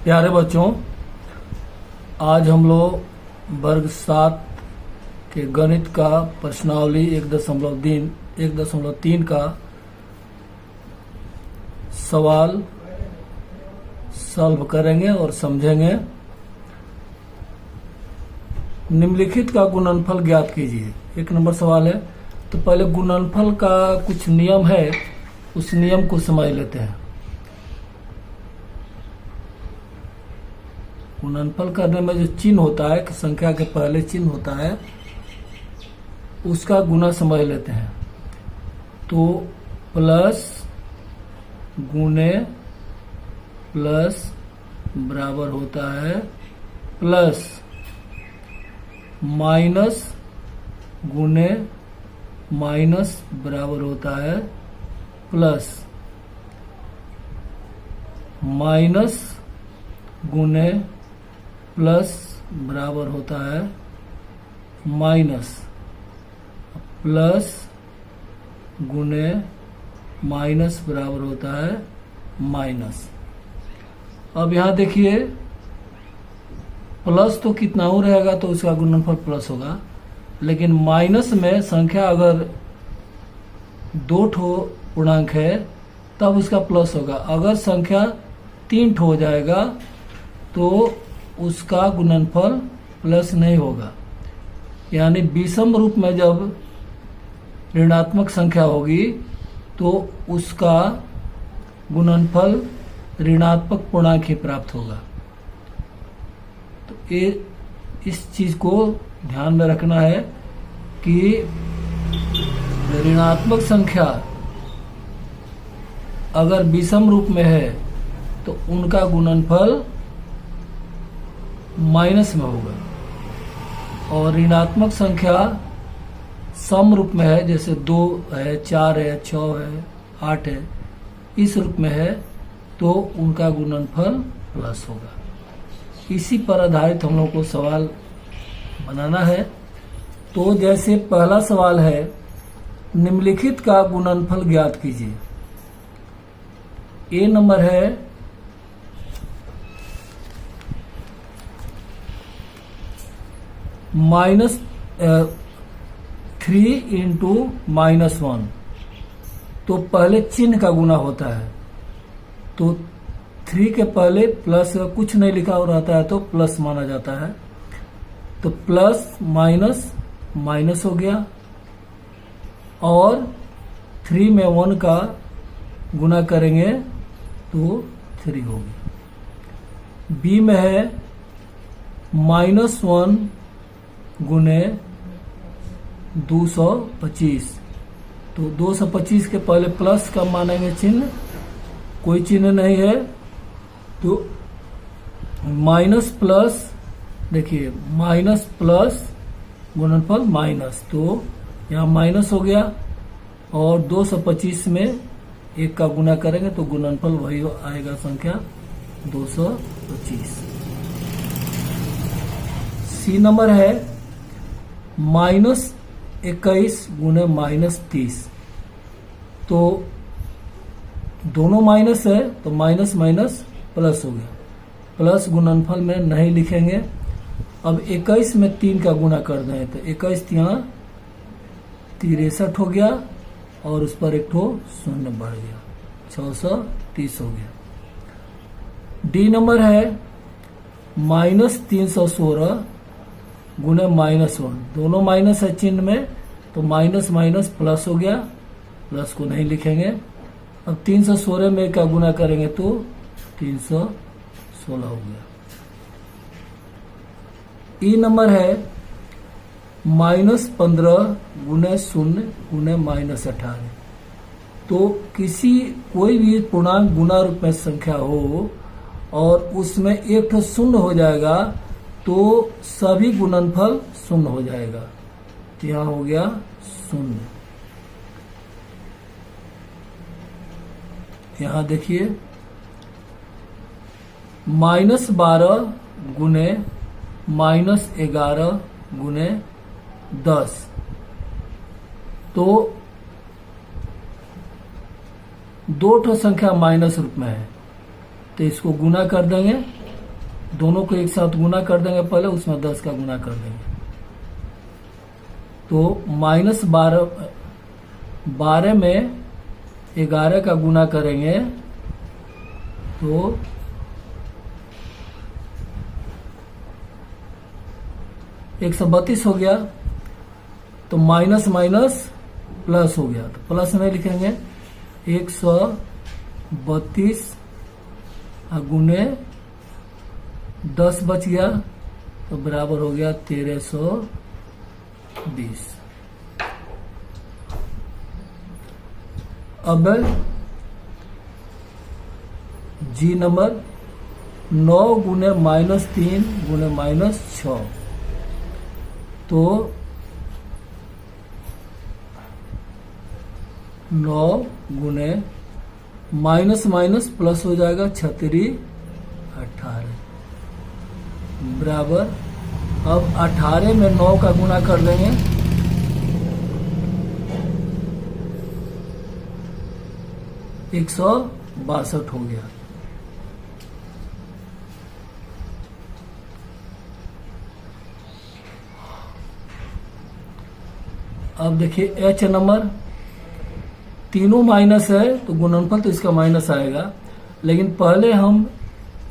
प्यारे बच्चों, आज हम लोग वर्ग 7 के गणित का प्रश्नावली 1.3 का सवाल सॉल्व करेंगे और समझेंगे। निम्नलिखित का गुणनफल ज्ञात कीजिए। 1 नंबर सवाल है। तो पहले गुणनफल का कुछ नियम है, उस नियम को समझ लेते हैं। गुणनफल करने में जो चिन्ह होता है, संख्या के पहले चिन्ह होता है, उसका गुना समझ लेते हैं। तो प्लस गुने प्लस बराबर होता है प्लस, माइनस गुने माइनस बराबर होता है प्लस, माइनस गुने प्लस बराबर होता है माइनस, प्लस गुने माइनस बराबर होता है माइनस। अब यहाँ देखिए, प्लस तो कितना हो रहेगा तो उसका गुणनफल प्लस होगा, लेकिन माइनस में संख्या अगर 2 ठो पूर्णांक है तब उसका प्लस होगा। अगर संख्या 3 ठो हो जाएगा तो उसका गुणनफल प्लस नहीं होगा। यानी विषम रूप में जब ऋणात्मक संख्या होगी तो उसका गुणनफल ऋणात्मक पूर्णांक ही प्राप्त होगा। तो ये इस चीज को ध्यान में रखना है कि ऋणात्मक संख्या अगर विषम रूप में है तो उनका गुणनफल माइनस में होगा, और ऋणात्मक संख्या सम रूप में है, जैसे 2 है, 4 है, 6 है, 8 है, इस रूप में है तो उनका गुणनफल प्लस होगा। इसी पर आधारित हम लोग को सवाल बनाना है। तो जैसे पहला सवाल है, निम्नलिखित का गुणनफल ज्ञात कीजिए। ए नंबर है -3 इंटू -1। तो पहले चिन्ह का गुना होता है, तो 3 के पहले प्लस कुछ नहीं लिखा हो रहता है तो प्लस माना जाता है। तो प्लस माइनस माइनस हो गया, और 3 में 1 का गुना करेंगे तो 3 हो गया। बी में है -1 गुने 225। तो 225 के पहले प्लस का मानेंगे चिन्ह, कोई चिन्ह नहीं है तो माइनस प्लस, देखिए माइनस प्लस गुणनफल माइनस, तो यहाँ माइनस हो गया, और 225 में 1 का गुना करेंगे तो गुणनफल वही आएगा, संख्या 225। सी नंबर है -21 गुने -30। तो दोनों माइनस है तो माइनस माइनस प्लस हो गया, प्लस गुणनफल में नहीं लिखेंगे। अब 21 में 3 का गुना कर दें तो 21 यहाँ 63 हो गया, और उस पर 1 ठो शून्य बढ़ गया, 630 हो गया। डी नंबर है -316 गुने -1। दोनों माइनस है चिन्ह में, तो माइनस माइनस प्लस हो गया, प्लस को नहीं लिखेंगे। अब 316 में का गुना करेंगे तो 316 हो गया। ई नंबर है -15 गुने 0 गुने -18। तो कोई भी पूर्णांक गुना रूप में संख्या हो और उसमें 1 ठो शून्य हो जाएगा तो सभी गुणनफल 0 हो जाएगा। तो यहाँ हो गया 0। यहाँ देखिए -12 गुने -11 गुने 10। तो 2 ठो संख्या माइनस रूप में है, तो इसको गुना कर देंगे दोनों को एक साथ गुना कर देंगे, पहले उसमें 10 का गुना कर देंगे। तो -12 में 11 का गुना करेंगे तो 132 हो गया। तो माइनस माइनस प्लस हो गया, तो प्लस में लिखेंगे 132 गुने 10 बच गया, तो बराबर हो गया 1320। अब जी नंबर 9 गुने -3 गुने -6, तो 9 गुने माइनस माइनस प्लस हो जाएगा 36 18 बराबर। अब 18 में 9 का गुना कर देंगे, एक 162 हो गया। अब देखिए एच नंबर, तीनों माइनस है तो गुणनफल तो इसका माइनस आएगा, लेकिन पहले हम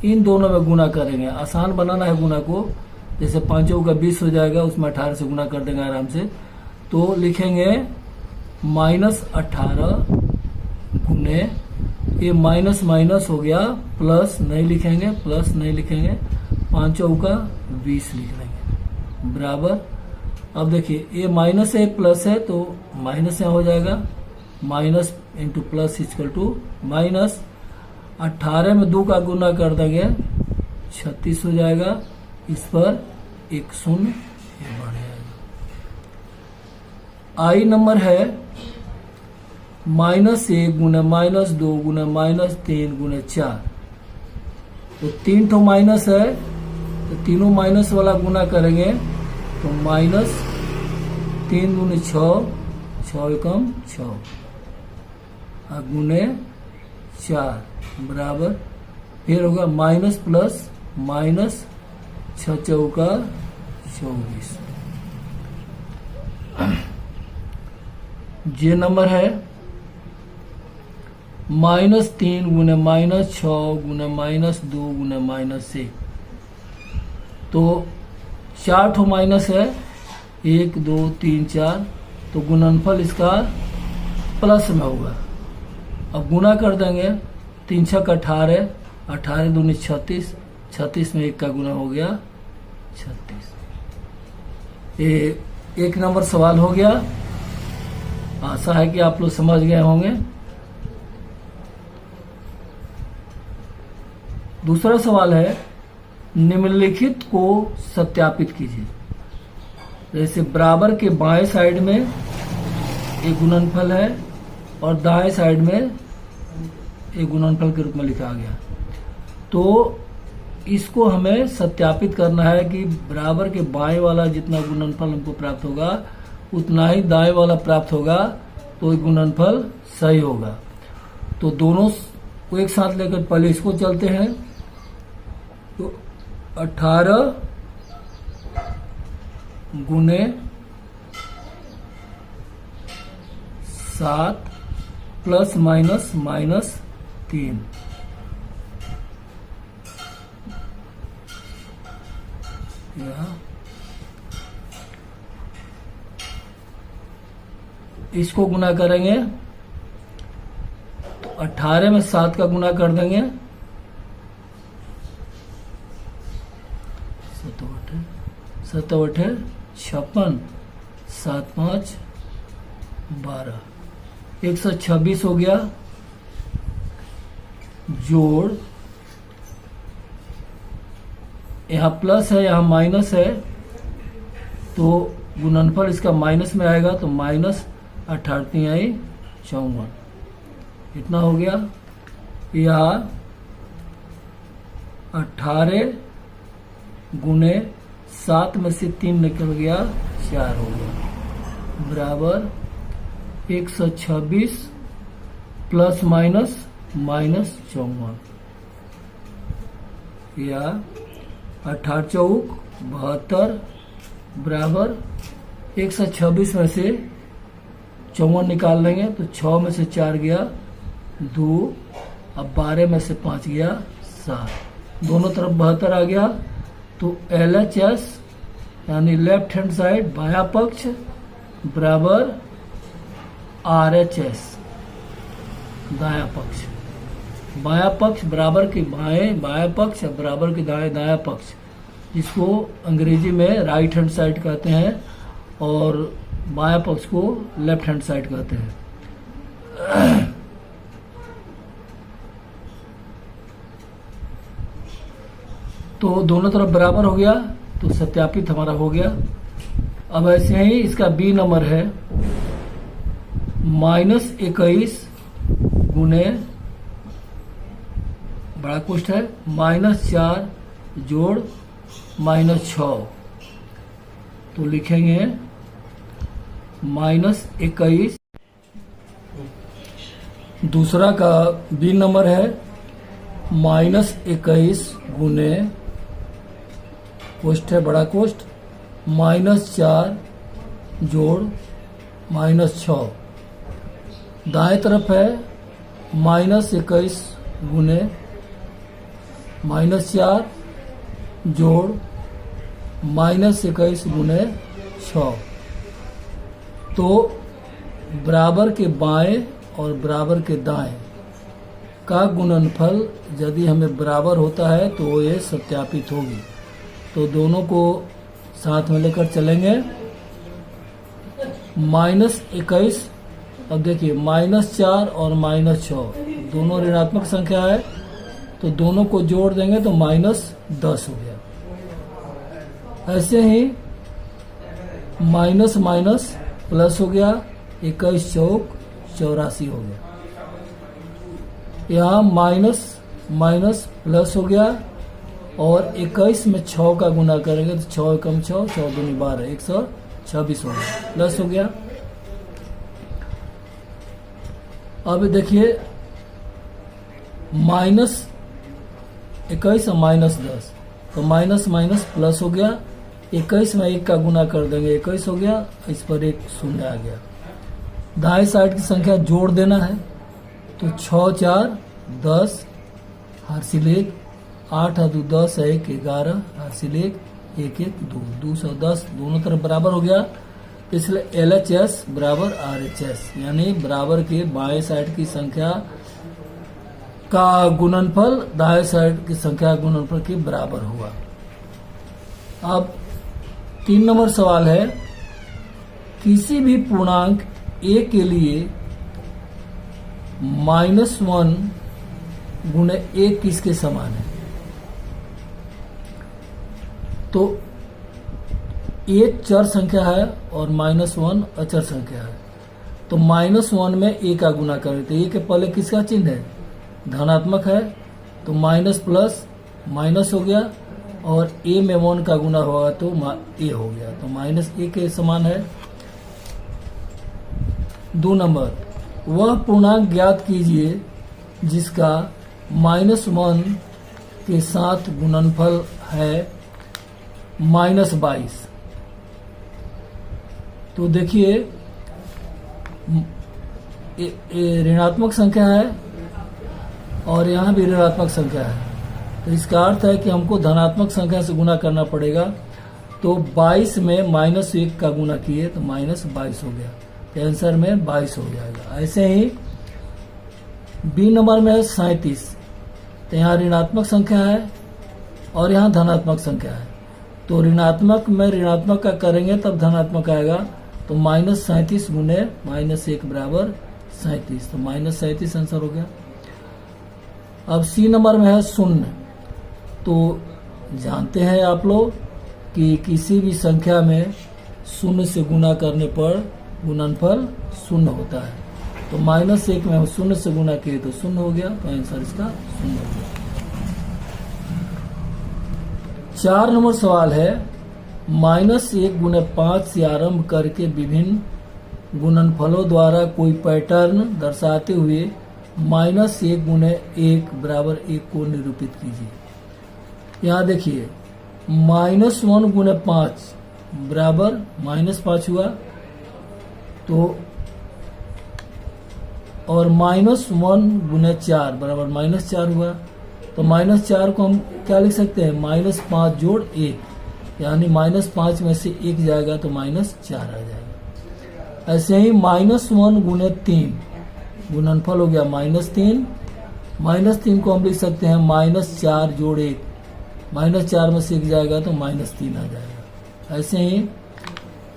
इन दोनों में गुना करेंगे। आसान बनाना है गुना को, जैसे 5 का 20 हो जाएगा, उसमें 18 से गुना कर देंगे आराम से। तो लिखेंगे -18 गुने, ये माइनस माइनस हो गया, प्लस नहीं लिखेंगे, प्लस नहीं लिखेंगे, 5 का 20 लिख देंगे बराबर। अब देखिए ये माइनस है प्लस है, तो माइनस यहाँ हो जाएगा, minus into plus equal to minus. 18 में 2 का गुना कर देंगे 36 हो जाएगा, इस पर 1 शून्य बढ़ जाएगा। आई नंबर है -1 गुने -2 गुने -3 गुने 4, तो 3 ठो माइनस है, तो तीनों माइनस वाला गुना करेंगे तो -3 गुने 6, 6 एकम 6 गुने 4 बराबर, फिर होगा माइनस प्लस माइनस 6 चौका 24। जे नंबर है -3 गुने -6 गुने -2 गुने -1, तो 4 ठो माइनस है, 1 2 3 4, तो गुणनफल इसका प्लस में होगा। अब गुना कर देंगे, 3 6 18, 18 दूनी 36, 36 में 1 का गुना हो गया 36। ये 1 नंबर सवाल हो गया। आशा है कि आप लोग समझ गए होंगे। दूसरा सवाल है, निम्नलिखित को सत्यापित कीजिए। जैसे बराबर के बाएं साइड में एक गुणनफल है और दाएं साइड में एक गुणनफल के रूप में लिखा गया, तो इसको हमें सत्यापित करना है कि बराबर के बाएं वाला जितना गुणनफल हमको प्राप्त होगा उतना ही दाएं वाला प्राप्त होगा, तो गुणनफल सही होगा। तो दोनों को एक साथ लेकर पहले इसको चलते हैं, तो 18 गुने 7 प्लस माइनस -3, इसको गुना करेंगे तो 18 में 7 का गुना कर देंगे, 7 8 56, 7 5 12, 126 हो गया। जोड़, यहाँ प्लस है यहाँ माइनस है, तो गुणनफल इसका माइनस में आएगा, तो -18 54 इतना हो गया। यहाँ 18 गुने 7 में से 3 निकल गया, 4 हो गया बराबर 126 प्लस माइनस -54, या 18 चौक 72 बराबर 126 में से 54 निकाल लेंगे तो 6 में से 4 गया 2, अब 12 में से 5 गया 7, दोनों तरफ 72 आ गया। तो LHS यानी लेफ्ट हैंड साइड बायां पक्ष बराबर RHS दायां पक्ष। बायां पक्ष बराबर के बाएं बायां पक्ष बराबर के दाएं दायां पक्ष, जिसको अंग्रेजी में राइट हैंड साइड कहते हैं और बायां पक्ष को लेफ्ट हैंड साइड कहते हैं। तो दोनों तरफ बराबर हो गया, तो सत्यापित हमारा हो गया। अब ऐसे ही इसका बी नंबर है -21 गुने बड़ा कुष्ठ है -4 जोड़ -6, तो लिखेंगे -21। दूसरा का बी नंबर है -21 गुने कोष्ठ है बड़ा कोष्ठ -4 जोड़ -6, दाएं तरफ है -21 गुने -4 जोड़ -21 गुने 6। तो बराबर के बाएं और बराबर के दाएं का गुणनफल यदि हमें बराबर होता है तो ये सत्यापित होगी। तो दोनों को साथ में लेकर चलेंगे। -21, अब देखिए -4 और -6 दोनों ऋणात्मक संख्या है, तो दोनों को जोड़ देंगे तो -10 हो गया। ऐसे ही माइनस माइनस प्लस हो गया, 21 चौक 84 हो गया। यहाँ माइनस माइनस प्लस हो गया और 21 में 6 का गुना करेंगे तो 6 कम 6 6 दूनी 12 126 हो गया, प्लस हो गया। अब देखिए -21 और -10, तो माइनस माइनस प्लस हो गया। 21 में 1 का गुना कर देंगे 21 हो गया, इस पर 1 शून्य आ गया। दाएं साइड की संख्या जोड़ देना है, तो 6 4 10 हार्सिलेक 8 2 10 1 11 हार्सिलेक 1 1 2 210 दोनों तरफ बराबर हो गया। इसलिए LHS बराबर RHS, यानी बराबर के बाएं साइड की संख्या का गुणनफल दाएं साइड की संख्या गुणनफल के बराबर हुआ। अब 3 नंबर सवाल है, किसी भी पूर्णांक a के लिए -1 गुणे 1 किसके समान है? तो a चर संख्या है और -1 अचर संख्या है, तो -1 में a का गुना करें तो a के पहले किसका चिन्ह है? धनात्मक है, तो माइनस प्लस माइनस हो गया और a में 1 का गुना होगा तो a हो गया, तो -a के समान है। 2 नंबर, वह पूर्णांक ज्ञात कीजिए जिसका -1 के साथ गुणनफल है -22। तो देखिए ऋणात्मक संख्या है और यहाँ भी ऋणात्मक संख्या है, तो इसका अर्थ है कि हमको धनात्मक संख्या से गुना करना पड़ेगा। तो 22 में -1 का गुना किए तो -22 हो गया, तो आंसर में 22 हो जाएगा। ऐसे ही बी नंबर में है 37, तो यहाँ ऋणात्मक संख्या है और यहाँ धनात्मक संख्या है, तो ऋणात्मक में ऋणात्मक का करेंगे तब धनात्मक आएगा, तो -37 गुने -1 बराबर 37, तो -37 आंसर हो गया। अब सी नंबर में है 0, तो जानते हैं आप लोग कि किसी भी संख्या में 0 से गुना करने पर गुणनफल 0 होता है, तो -1 में 0 से गुना किए तो 0 हो गया, तो आंसर इसका 0 हो गया। 4 नंबर सवाल है, -1 गुने 5 से आरंभ करके विभिन्न गुणनफलों द्वारा कोई पैटर्न दर्शाते हुए -1 गुने 1 बराबर 1 को निरूपित कीजिए। यहाँ देखिए -1 गुने 5 बराबर -5 हुआ। तो और -1 गुने 4 बराबर -4 हुआ। तो -4 को हम क्या लिख सकते हैं, -5 जोड़ 1, यानी -5 में से 1 जाएगा तो -4 आ जाएगा। ऐसे ही -1 गुने 3 गुणनफल हो गया -3। -3 को हम लिख सकते हैं -4 जोड़ 1, -4 में से 1 जाएगा तो -3 आ जाएगा। ऐसे ही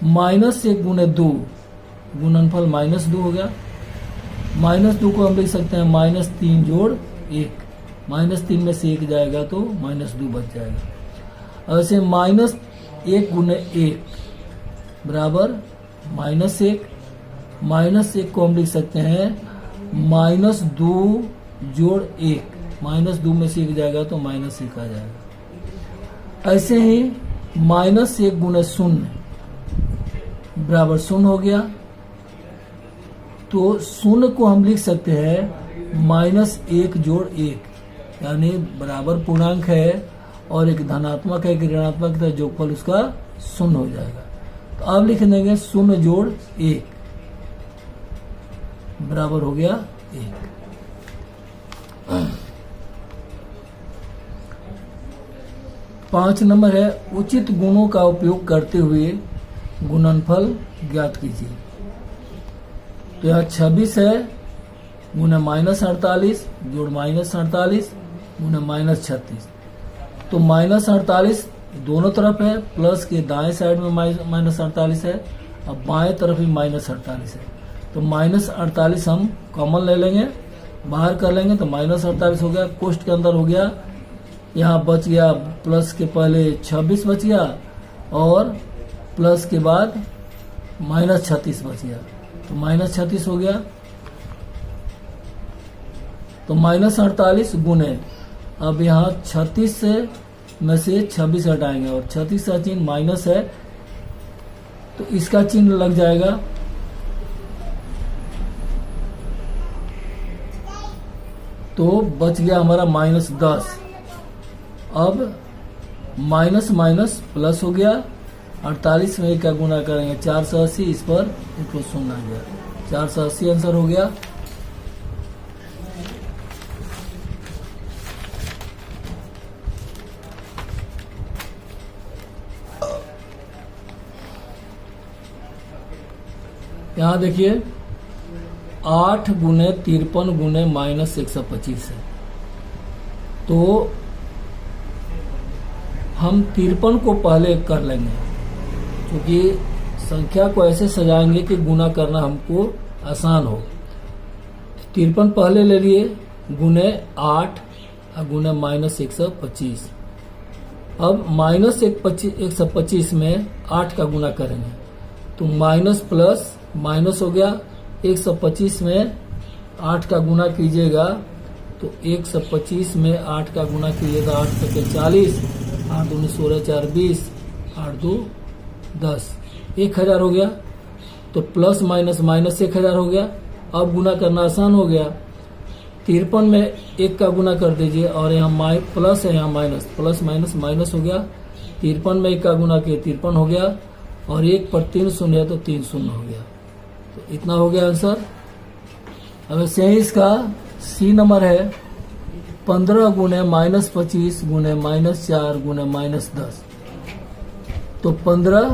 -1 गुने 2 गुणनफल -2 हो गया। -2 को हम लिख सकते हैं -3 जोड़ 1, -3 में से 1 जाएगा तो -2 बच जाएगा। ऐसे -1 गुने 1 बराबर -1, -1 को हम लिख सकते हैं -2 जोड़ 1, -2 में से 1 जाएगा तो -1 आ जाएगा। ऐसे ही -1 गुने 0 बराबर 0 हो गया। तो 0 को हम लिख सकते हैं -1 जोड़ 1, यानी बराबर पूर्णांक है और एक धनात्मक है, एक ऋणात्मक है, जोगफल उसका 0 हो जाएगा। तो अब लिख देंगे 0 जोड़ 1 बराबर हो गया 1। 5 नंबर है, उचित गुणों का उपयोग करते हुए गुणनफल ज्ञात कीजिए। तो यहाँ 26 है गुने -48 जोड़ -48 गुने -36। तो -48 दोनों तरफ है, प्लस के दाएं साइड में -48 है, अब बाएं तरफ भी -48 है। तो -48 हम कॉमन ले लेंगे, बाहर कर लेंगे तो -48 हो गया, कोष्ठ के अंदर हो गया। यहाँ बच गया प्लस के पहले 26 बच गया और प्लस के बाद -36 बच गया, तो -36 हो गया। तो -48 गुने, अब यहाँ 36 से में से 26 हटाएंगे और 36 का चिन्ह माइनस है तो इसका चिन्ह लग जाएगा। तो बच गया हमारा -10। अब माइनस माइनस प्लस हो गया, 48 में 1 का गुना करेंगे 480, इस पर 1 आ गया, 480 आंसर हो गया। यहाँ देखिए 8 गुने 53 गुने -125 है, तो हम 53 को पहले कर लेंगे क्योंकि संख्या को ऐसे सजाएंगे कि गुना करना हमको आसान हो। 53 पहले ले लिए, गुने 8 और गुने -125। अब -125 में 8 का गुना करेंगे तो माइनस प्लस माइनस हो गया। 125 में 8 का गुना कीजिएगा तो 125 में 8 का गुना कीजिएगा, 8 सके 40, 8 दूनी 16, 4 20, 8 2 10, 1000 हो गया। तो प्लस माइनस माइनस 1000 हो गया। अब गुना करना आसान हो गया। 53 में 1 का गुना कर दीजिए और यहाँ प्लस है, यहाँ माइनस, प्लस माइनस माइनस हो गया। 53 में 1 का गुना किए 53 हो गया और 1 पर 3 शून्य है तो 3 शून्य हो गया। तो इतना हो गया आंसर। अब ऐसे ही इसका सी नंबर है 15 गुने -25 गुने -4 गुने -10। तो 15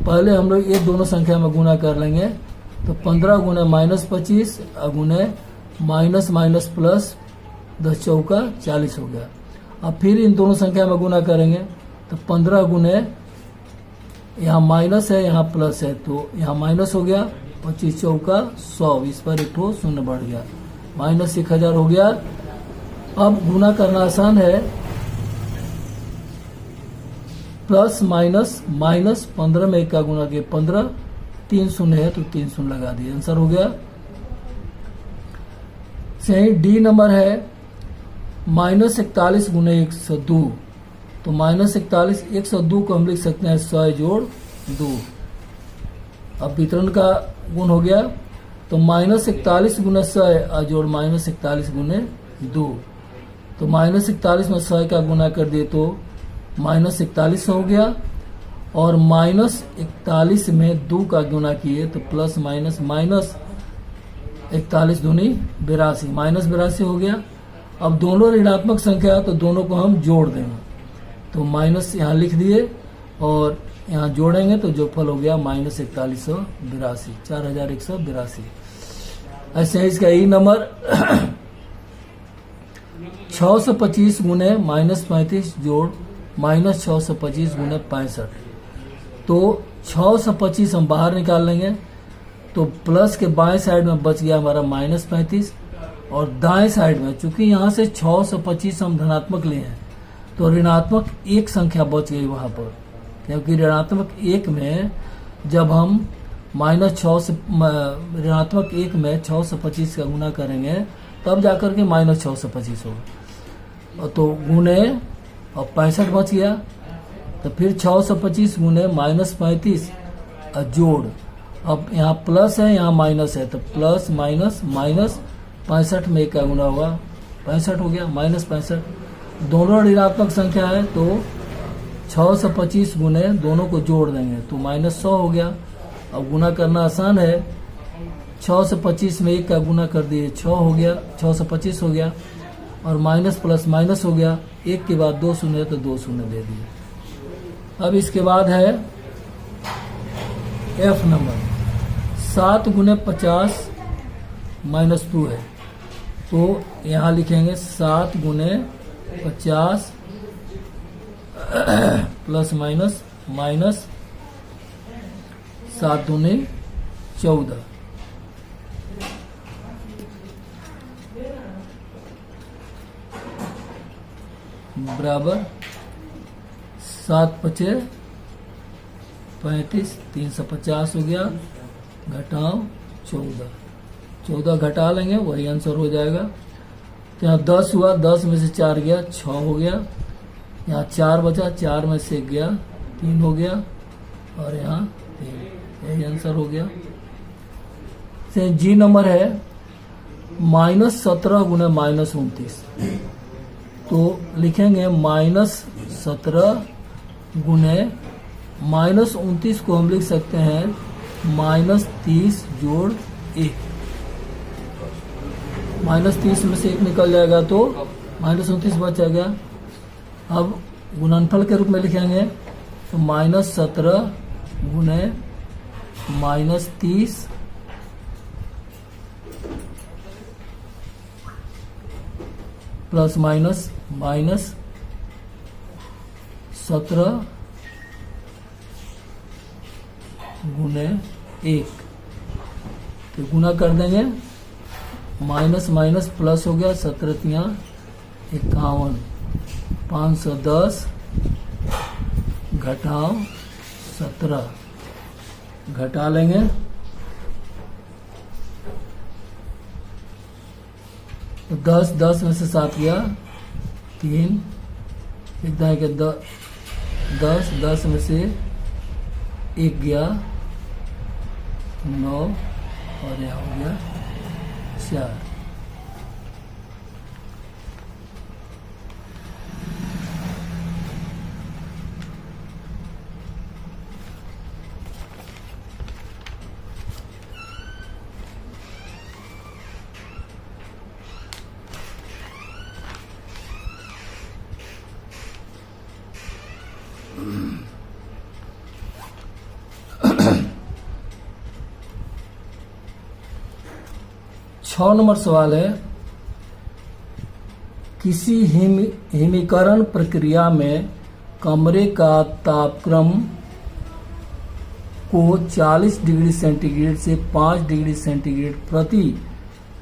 पहले हम लोग ये दोनों संख्या में गुना कर लेंगे, तो 15 गुने -25 गुने माइनस माइनस प्लस 10 चौका 40 हो गया। अब फिर इन दोनों संख्या में गुना करेंगे तो 15 गुने, यहाँ माइनस है यहाँ प्लस है तो यहाँ माइनस हो गया, 25 चौका 100, इस पर 1 शून्य बढ़ गया, -1000 हो गया। अब गुना करना आसान है, प्लस माइनस माइनस 15 में 1 का गुना किया 15, 3 शून्य है तो 3 शून्य लगा दिए, आंसर हो गया। सही डी नंबर है -41 गुने 102। तो -41 102 को हम लिख सकते हैं 100 जोड़ 2। अब वितरण का गुण हो गया तो -41 गुने 100 जोड़ -41 गुने 2। तो -41 में 100 का गुना कर दिए तो -41 हो गया, और -41 में 2 का गुना किए तो प्लस माइनस -41 दूनी 82, -82 हो गया। अब दोनों ऋणात्मक संख्या है तो दोनों को हम जोड़ देंगे, तो माइनस यहाँ लिख दिए और यहाँ जोड़ेंगे तो जो फल हो गया -4182, 4182। ऐसे ही इसका ई नंबर 625 गुने -35 जोड़ -625 गुने 65, तो 625 हम बाहर निकाल लेंगे, तो प्लस के बाएं साइड में बच गया हमारा -35, और दाएं साइड में चूंकि यहाँ से 625 हम धनात्मक लिए हैं तो ऋणात्मक एक संख्या बच गई वहां पर, क्योंकि ऋणात्मक 1 में जब हम ऋणात्मक 1 में 625 का गुना करेंगे तब जाकर के -625 होगा, तो गुने और 65 बच गया, तो फिर 625 गुने -35 जोड़, अब यहाँ प्लस है यहाँ माइनस है, तो प्लस माइनस माइनस 65 में 1 का गुना होगा 65 हो गया, -65। दोनों ऋणात्मक संख्या है तो 625 गुने दोनों को जोड़ देंगे तो -100 हो गया। अब गुना करना आसान है, 625 में 1 का गुना कर दिए 6 हो गया, 625 हो गया, और माइनस प्लस माइनस हो गया, 1 के बाद 2 शून्य तो 2 शून्य दे दिए। अब इसके बाद है एफ नंबर 7 गुने 50 -2 है, तो यहाँ लिखेंगे 7 गुने 50 प्लस माइनस माइनस 7 दूनी 14, बराबर 7 पचे 35, 350 हो गया, घटाओ 14 घटा लेंगे वही आंसर हो जाएगा। तो यहाँ 10 हुआ, 10 में से 4 गया 6 हो गया, यहाँ 4 बचा, 4 में से 1 गया 3 हो गया, और यहाँ 3, यही आंसर हो गया। से जी नंबर है -17 गुने -29, तो लिखेंगे -17 गुने -29 को हम लिख सकते हैं -30 जोड़ 1, -30 में से 1 निकल जाएगा तो -29 बचा गया। अब गुणनफल के रूप में लिखेंगे तो -17 गुने -30 प्लस माइनस माइनस 17 गुने 1, तो गुना कर देंगे, माइनस माइनस प्लस हो गया, 17 तिया 51, 510 घटाओ 17, घटा लेंगे तो 10 में से 7 गया 3, इतना के 10 में से 1 गया 9, और यहाँ हो गया 4। छह नंबर सवाल है, किसी हिमीकरण प्रक्रिया में कमरे का तापक्रम को 40 डिग्री सेंटीग्रेड से 5 डिग्री सेंटीग्रेड प्रति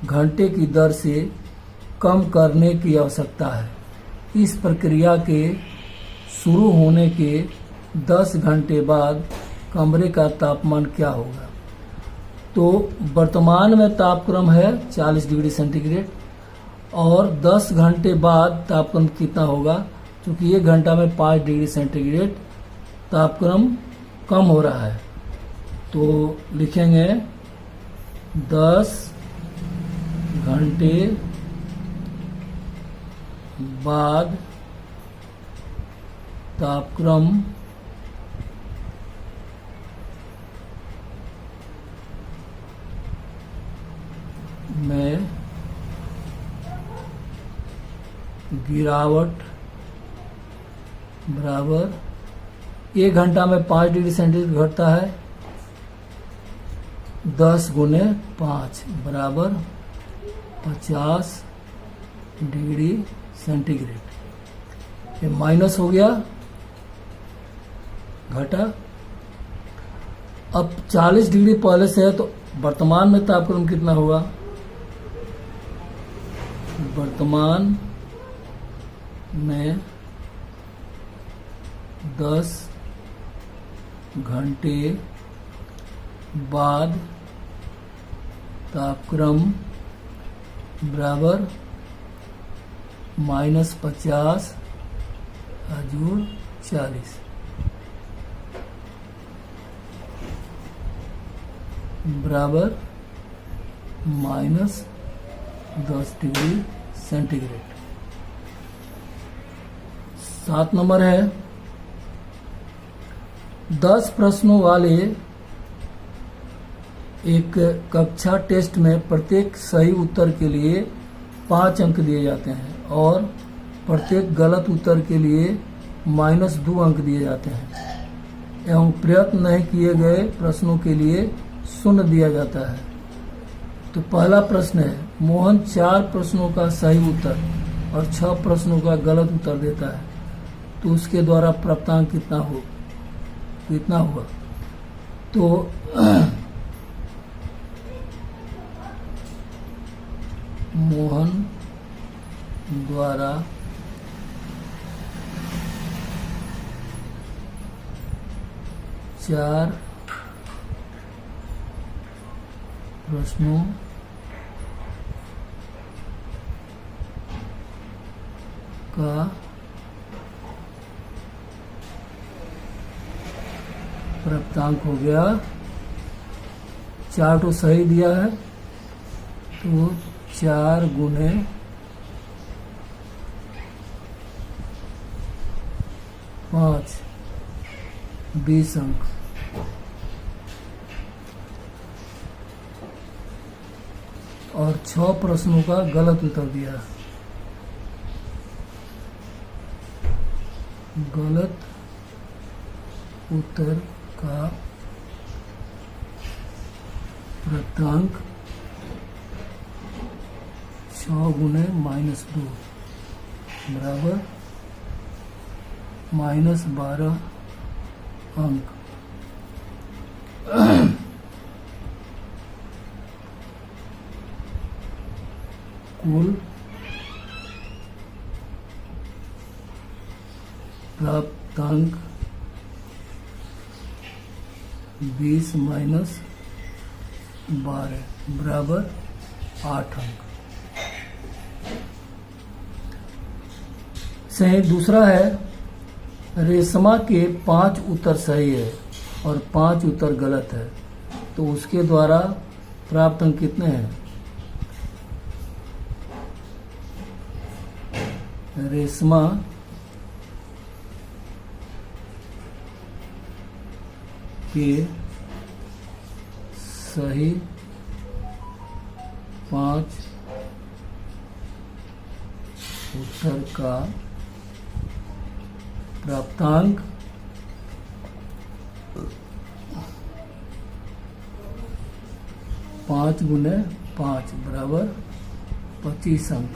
घंटे की दर से कम करने की आवश्यकता है। इस प्रक्रिया के शुरू होने के 10 घंटे बाद कमरे का तापमान क्या होगा? तो वर्तमान में तापक्रम है 40 डिग्री सेंटीग्रेड, और 10 घंटे बाद तापक्रम कितना होगा? क्योंकि 1 घंटा में 5 डिग्री सेंटीग्रेड तापक्रम कम हो रहा है, तो लिखेंगे 10 घंटे बाद तापक्रम में गिरावट बराबर 1 घंटा में 5 डिग्री सेंटीग्रेड घटता है, 10 गुने 5 बराबर 50 डिग्री सेंटीग्रेड। ये माइनस हो गया, घटा। अब 40 डिग्री पहले से है तो वर्तमान में तापक्रम कितना होगा? वर्तमान में 10 घंटे बाद तापक्रम बराबर -50 + 40 बराबर -10 डिग्री सेंटीग्रेड। 7 नंबर है, 10 प्रश्नों वाले एक कक्षा टेस्ट में प्रत्येक सही उत्तर के लिए 5 अंक दिए जाते हैं और प्रत्येक गलत उत्तर के लिए -2 अंक दिए जाते हैं एवं प्रयत्न नहीं किए गए प्रश्नों के लिए 0 दिया जाता है। तो पहला प्रश्न है, मोहन 4 प्रश्नों का सही उत्तर और 6 प्रश्नों का गलत उत्तर देता है, तो उसके द्वारा प्राप्तांक कितना हुआ? तो मोहन द्वारा 4 प्रश्नों का प्राप्तांक हो गया, 4 तो सही दिया है, तो 4 गुने 5 20 अंक। और 6 प्रश्नों का गलत उत्तर दिया। गलत उत्तर का प्राप्तांक 6 गुने -2 बराबर -12 अंक। कुल प्राप्तांक 20 - 12 बराबर 8 अंक। सही दूसरा है, रेशमा के 5 उत्तर सही है और 5 उत्तर गलत है, तो उसके द्वारा प्राप्त अंक कितने हैं? रेशमा के सही 5 उत्तर का प्राप्तांक 5 गुने 5 बराबर 25 अंक।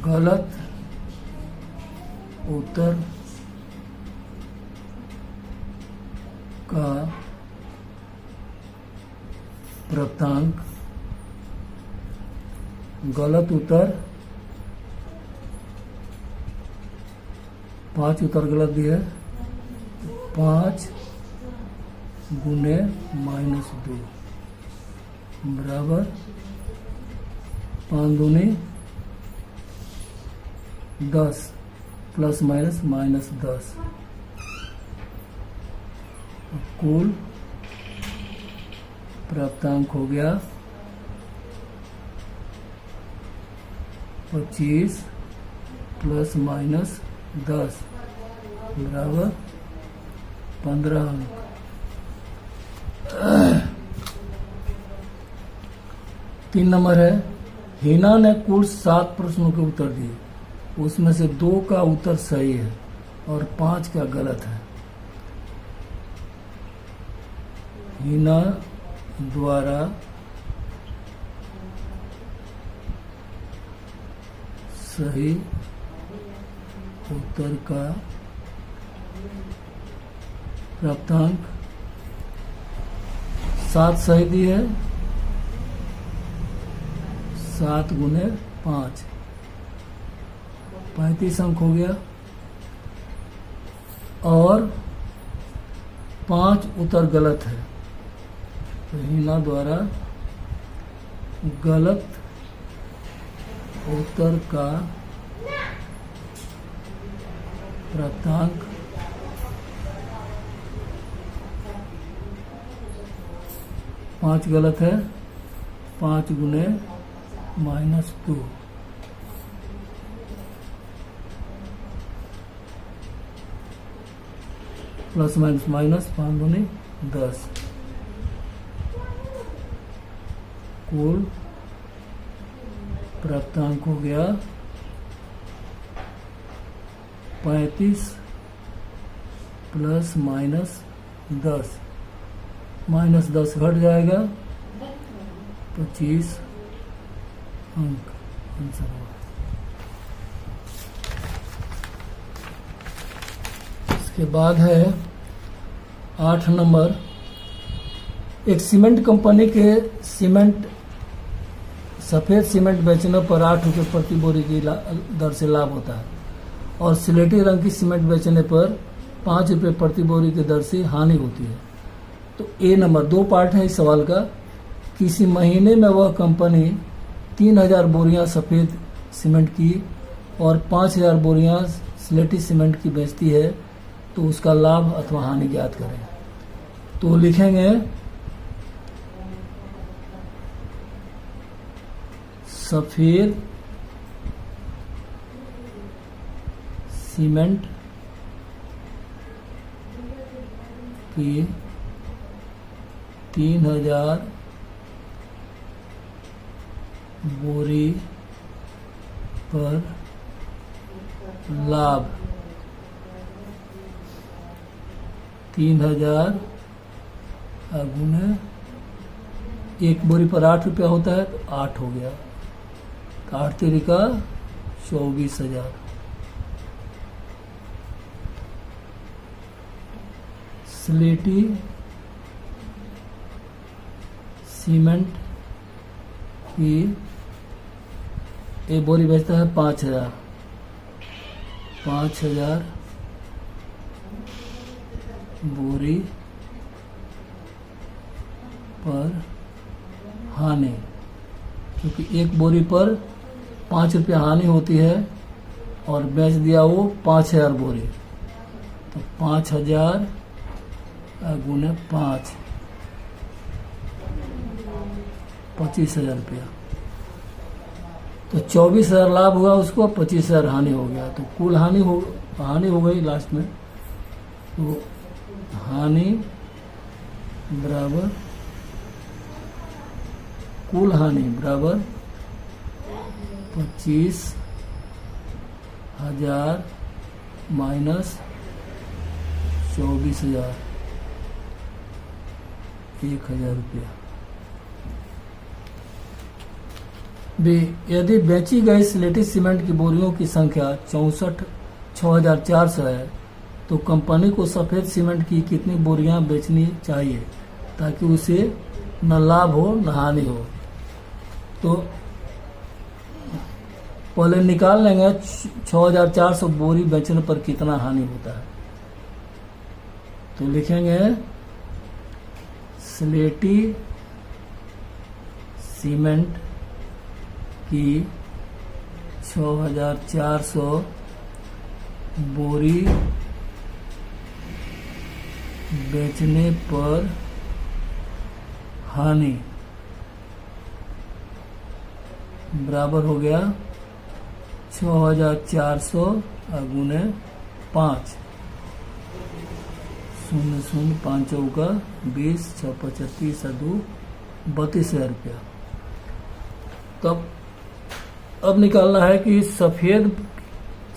गलत उत्तर का प्राप्तांक, गलत उत्तर 5 उत्तर गलत दिए, 5 गुने -2 बराबर 5 दूनी 10 प्लस माइनस -10। कुल प्राप्तांक हो गया 25 प्लस माइनस 10 बराबर 15 अंक। तीन नंबर है, हिना ने कुल 7 प्रश्नों के उत्तर दिए, उसमें से 2 का उत्तर सही है और 5 का गलत है। हिना द्वारा सही उत्तर का प्राप्तांक 7 सही दी है, 7 गुने 5 35 अंक हो गया, और 5 उत्तर गलत है। तो हिना द्वारा गलत उत्तर का प्राप्तांक 5 गलत है, 5 गुने -2 प्लस माइनस माइनस 5 गुने 10, कुल प्राप्तांक हो गया 35 प्लस -10, -10 घट जाएगा, 25 अंक आंसर हुआ। इसके बाद है 8 नंबर, एक सीमेंट कंपनी के सफेद सीमेंट बेचने पर 8 रुपये प्रति बोरी की दर से लाभ होता है, और सिलेटी रंग की सीमेंट बेचने पर 5 रुपये प्रति बोरी की दर से हानि होती है। तो ए नंबर, 2 पार्ट है इस सवाल का। किसी महीने में वह कंपनी 3000 बोरियां सफ़ेद सीमेंट की और 5000 बोरियां सिलेटी सीमेंट की बेचती है, तो उसका लाभ अथवा हानि ज्ञात करें। तो लिखेंगे सफ़ेद सीमेंट की 3000 बोरी पर लाभ 3000 गुने, एक बोरी पर 8 रुपया होता है, तो 8 हो गया, 8 तिरिका 24,000। स्लेटी सीमेंट की एक बोरी बेचता है 5,000, 5,000 बोरी पर हानि, क्योंकि एक बोरी पर 5 रुपया हानि होती है और बेच दिया वो 5,000 बोरी, तो 5,000 गुने 5, 25,000 रुपया। तो 24,000 लाभ हुआ उसको, 25,000 हानि हो गया, तो कुल हानि हो गई लास्ट में। तो हानि बराबर कुल हानि बराबर 25,000 माइनस 24,000, 1,000 रुपया। यदि बेची गई स्लेटी सीमेंट की बोरियों की संख्या 64,400 है, तो कंपनी को सफेद सीमेंट की कितनी बोरियां बेचनी चाहिए ताकि उसे न लाभ हो न हानि हो। तो पहले निकाल लेंगे 6,400 बोरी बेचने पर कितना हानि होता है। तो लिखेंगे स्लेटी सीमेंट की 6,400 बोरी बेचने पर हानि बराबर हो गया 6400 गुने 5, 0 5 चौका 20, 6 25 2 32,000 रुपया। तब अब निकालना है कि सफ़ेद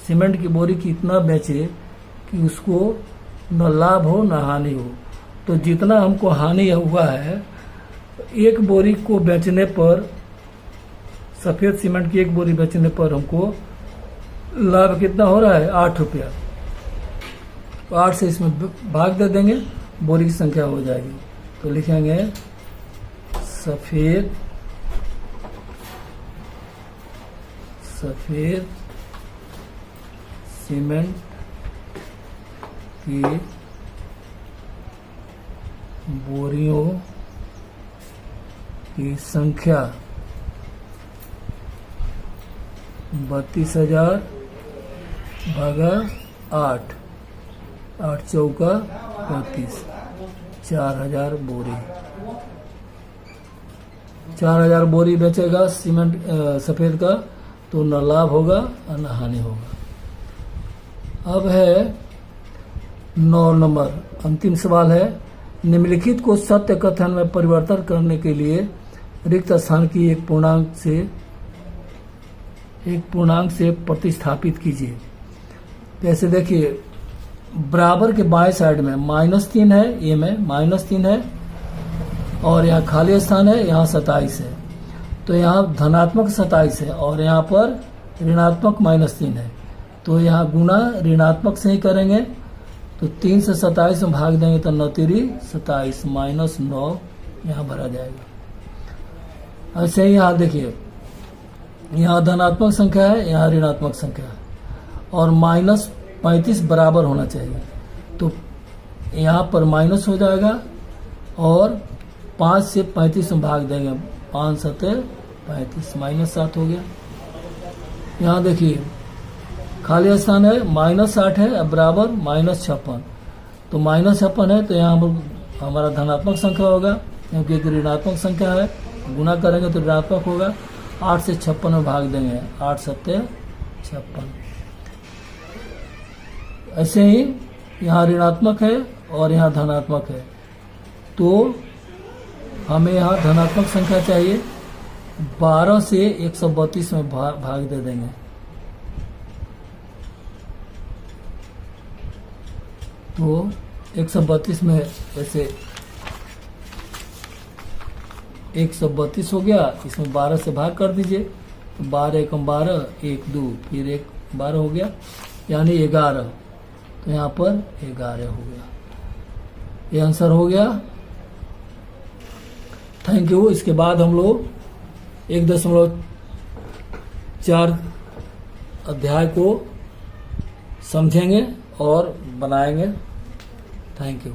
सीमेंट की बोरी कितना बेचे कि उसको न लाभ हो न हानि हो। तो जितना हमको हानि हुआ है, एक बोरी को बेचने पर, सफ़ेद सीमेंट की एक बोरी बेचने पर हमको लाभ कितना हो रहा है, 8 रुपया। तो 8 से इसमें भाग दे देंगे, बोरी की संख्या हो जाएगी। तो लिखेंगे सफ़ेद सीमेंट की बोरियों की संख्या 32,000 भागा 8, 8 चौका 35, 4,000 बोरी। 4,000 बोरी बेचेगा सीमेंट सफ़ेद का, तो न लाभ होगा और न हानि होगा। अब है 9 नंबर, अंतिम सवाल है। निम्नलिखित को सत्य कथन में परिवर्तन करने के लिए रिक्त स्थान की एक पूर्णांक से प्रतिस्थापित कीजिए। जैसे देखिए, बराबर के बाएं साइड में -3 है, ये में -3 है, और यहाँ खाली स्थान है, यहाँ 27 है। तो यहाँ धनात्मक 27 है और यहाँ पर ऋणात्मक -3 है। तो यहाँ गुना ऋणात्मक से ही करेंगे। तो 3 से 27 में भाग देंगे तो 9 3 27 -9 यहाँ भरा जाएगा। ऐसे ही यहाँ देखिए, यहाँ धनात्मक संख्या है, यहाँ ऋणात्मक संख्या है, और -35 बराबर होना चाहिए। तो यहाँ पर माइनस हो जाएगा और 5 से 35 में भाग देंगे, 5 7 35 -7 हो गया। यहाँ देखिए खाली स्थान है, -8 है, अब बराबर -56। तो -56 है, तो यहाँ हमारा धनात्मक संख्या होगा, क्योंकि एक ऋणात्मक संख्या है, गुना करेंगे तो ऋणात्मक होगा। 8 से 56 में भाग देंगे, 8 7 56। ऐसे ही यहाँ ऋणात्मक है और यहाँ धनात्मक है, तो हमें यहाँ धनात्मक संख्या चाहिए। 12 से 132 में भाग दे देंगे। तो 132 में ऐसे 132 हो गया, इसमें 12 से भाग कर दीजिए। तो 12 1 12, 1 2, फिर 1 12 हो गया, यानी 11। तो यहाँ पर 11 हो गया, ये आंसर हो गया। Thank you. इसके बाद हम लोग 1.4 अध्याय को समझेंगे और बनाएंगे। Thank you.